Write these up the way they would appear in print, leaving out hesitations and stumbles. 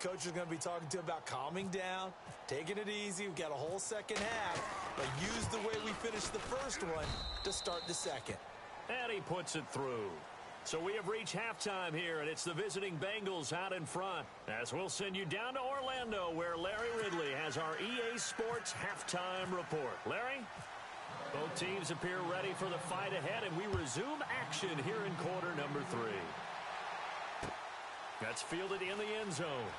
coach is going to be talking to about calming down, taking it easy. We've got a whole second half, but use the way we finished the first one to start the second. And he puts it through. So we have reached halftime here, and it's the visiting Bengals out in front. As we'll send you down to Orlando, where Larry Ridley has our EA Sports halftime report. Larry? Both teams appear ready for the fight ahead, and we resume action here in quarter number 3. That's fielded in the end zone.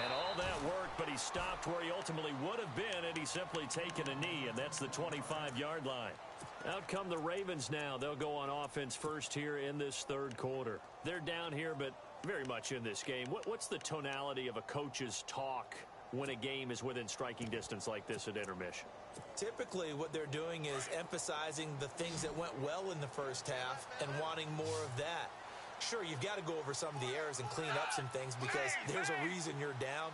And all that work, but he stopped where he ultimately would have been had he simply taken a knee, and that's the 25-yard line. Out come the Ravens now. They'll go on offense first here in this third quarter. They're down here, but very much in this game. What's the tonality of a coach's talk when a game is within striking distance like this at intermission? Typically, what they're doing is emphasizing the things that went well in the first half and wanting more of that. Sure, you've got to go over some of the errors and clean up some things because there's a reason you're down.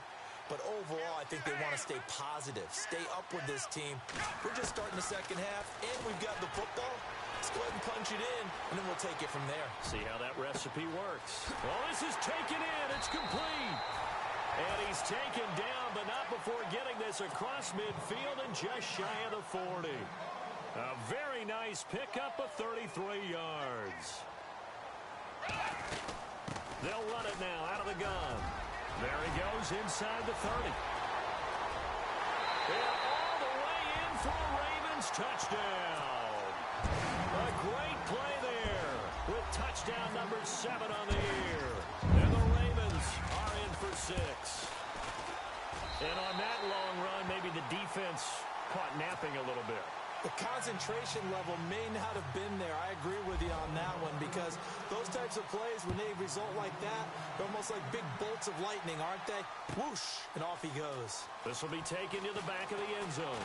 But overall, I think they want to stay positive, stay up with this team. We're just starting the second half, and we've got the football. Let's go ahead and punch it in, and then we'll take it from there. See how that recipe works. Well, this is taken in. It's complete. And he's taken down, but not before getting this across midfield and just shy of the 40. A very nice pickup of 33 yards. They'll run it now out of the gun. There he goes inside the 30. And all the way in for a Ravens touchdown. A great play there with touchdown number 7 on the year. And the Ravens are in for 6. And on that long run, maybe the defense caught napping a little bit. The concentration level may not have been there. I agree with you on that one because those types of plays, when they result like that, they're almost like big bolts of lightning, aren't they? Whoosh, and off he goes. This will be taken to the back of the end zone.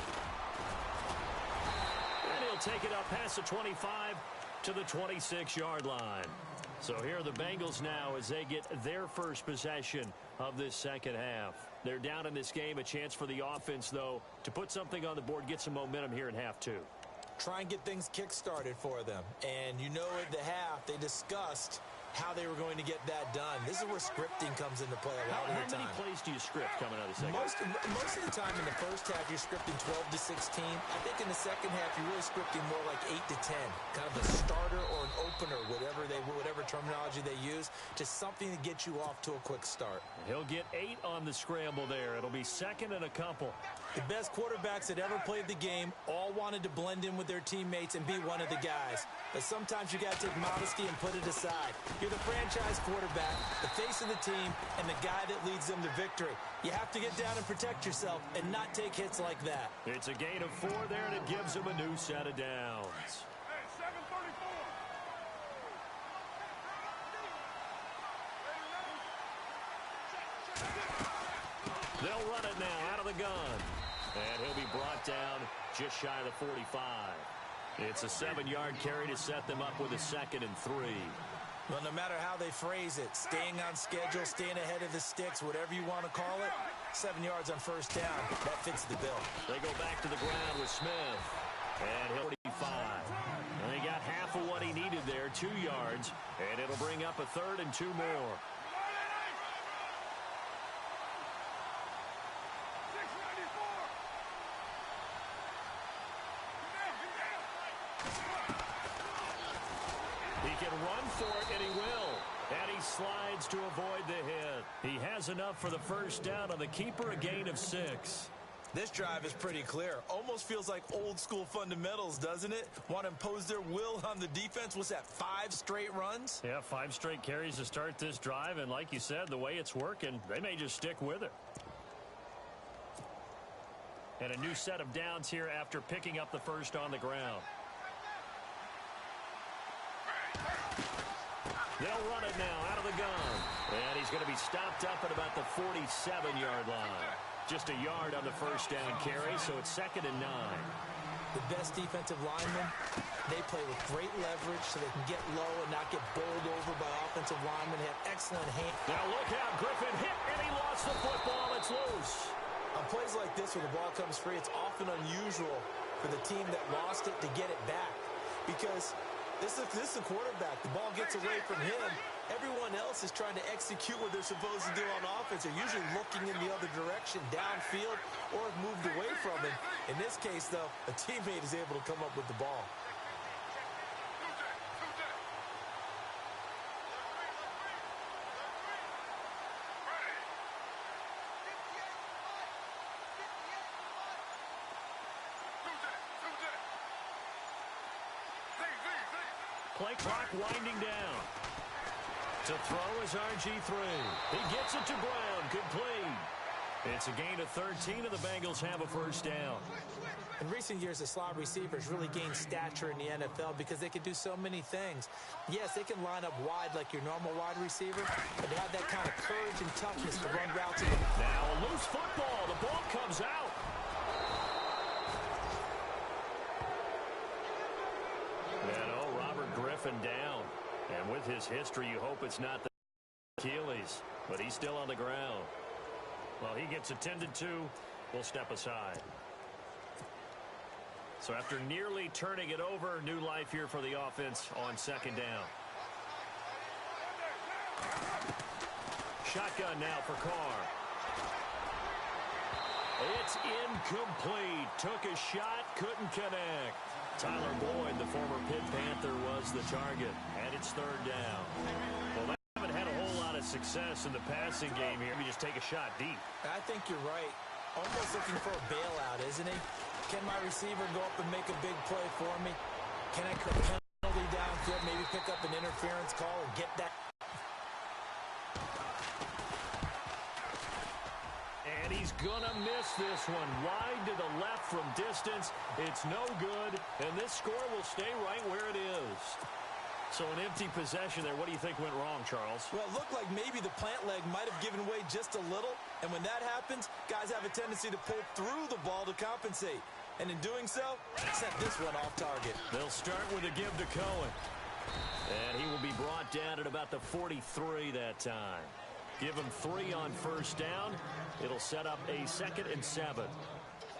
And he'll take it up past the 25 to the 26-yard line. So here are the Bengals now as they get their first possession of this second half. They're down in this game. A chance for the offense, though, to put something on the board, get some momentum here in half 2. Try and get things kick-started for them. And you know at the half, they discussed how they were going to get that done. This is where scripting comes into play a lot of the time. How many plays do you script coming out of the second half? Most of the time in the first half, you're scripting 12 to 16. I think in the second half, you're really scripting more like 8 to 10. Kind of a starter or an opener, whatever terminology they use, just something to get you off to a quick start. He'll get 8 on the scramble there. It'll be second and a couple. The best quarterbacks that ever played the game all wanted to blend in with their teammates and be one of the guys. But sometimes you got to take modesty and put it aside. You're the franchise quarterback, the face of the team, and the guy that leads them to victory. You have to get down and protect yourself and not take hits like that. It's a gain of 4 there, and it gives them a new set of downs. They'll run it now out of the gun. And he'll be brought down just shy of the 45. It's a 7-yard carry to set them up with a 2nd and 3. Well, no matter how they phrase it, staying on schedule, staying ahead of the sticks, whatever you want to call it, 7 yards on first down, that fits the bill. They go back to the ground with Smith. And he'll 45. And they got half of what he needed there, 2 yards. And it'll bring up a 3rd and 2 more. He can run for it, and he will. And he slides to avoid the hit. He has enough for the first down on the keeper, a gain of 6. This drive is pretty clear. Almost feels like old school fundamentals, doesn't it? Want to impose their will on the defense. What's that, 5 straight runs? Yeah, 5 straight carries to start this drive. And like you said, the way it's working, they may just stick with it. And a new set of downs here after picking up the first on the ground. They'll run it now out of the gun. And he's going to be stopped up at about the 47-yard line. Just a yard on the first down carry, so it's 2nd and 9. The best defensive linemen, they play with great leverage so they can get low and not get bowled over by offensive linemen. They have excellent hands. Now look out, Griffin hit, and he lost the football. It's loose. On plays like this where the ball comes free, it's often unusual for the team that lost it to get it back. Because this is a quarterback. The ball gets away from him, Everyone else is trying to execute what they're supposed to do on offense. They're usually looking in the other direction, downfield, or have moved away from it. In this case, though, a teammate is able to come up with the ball. Play clock winding down. To throw is RG3. He gets it to Brown. Complete. It's a gain of 13, and the Bengals have a first down. In recent years, the slot receivers really gained stature in the NFL because they can do so many things. Yes, they can line up wide like your normal wide receiver, but they have that kind of courage and toughness to run routes. Now a loose football. The ball comes out. Griffin down, and with his history, you hope it's not the Achilles, but he's still on the ground. Well, he gets attended to. We'll step aside. So after nearly turning it over, new life here for the offense on second down. Shotgun now for Carr. It's incomplete. Took a shot, couldn't connect. Tyler Boyd, the former Pitt Panther, was the target, and it's third down. Well, they haven't had a whole lot of success in the passing game here. Maybe just take a shot deep. I think you're right. Almost looking for a bailout, isn't he? Can my receiver go up and make a big play for me? Can I cut penalty downfield, maybe pick up an interference call and get that? And he's going to miss this one. Wide to the left from distance. It's no good, and this score will stay right where it is. So an empty possession there. What do you think went wrong, Charles? Well, it looked like maybe the plant leg might have given way just a little, and when that happens, guys have a tendency to pull through the ball to compensate. And in doing so, sent this one off target. They'll start with a give to Cohen. And he will be brought down at about the 43 that time. Give him 3 on first down. It'll set up a 2nd and 7.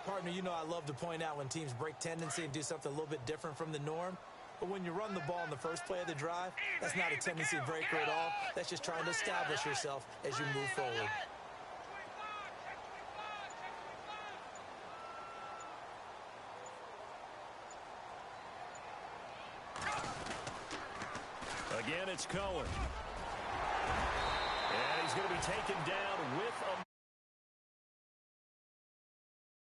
Partner, you know I love to point out when teams break tendency and do something a little bit different from the norm. But when you run the ball in the first play of the drive, that's not a tendency breaker at all. That's just trying to establish yourself as you move forward. Again, it's Cohen. And he's going to be taken down with a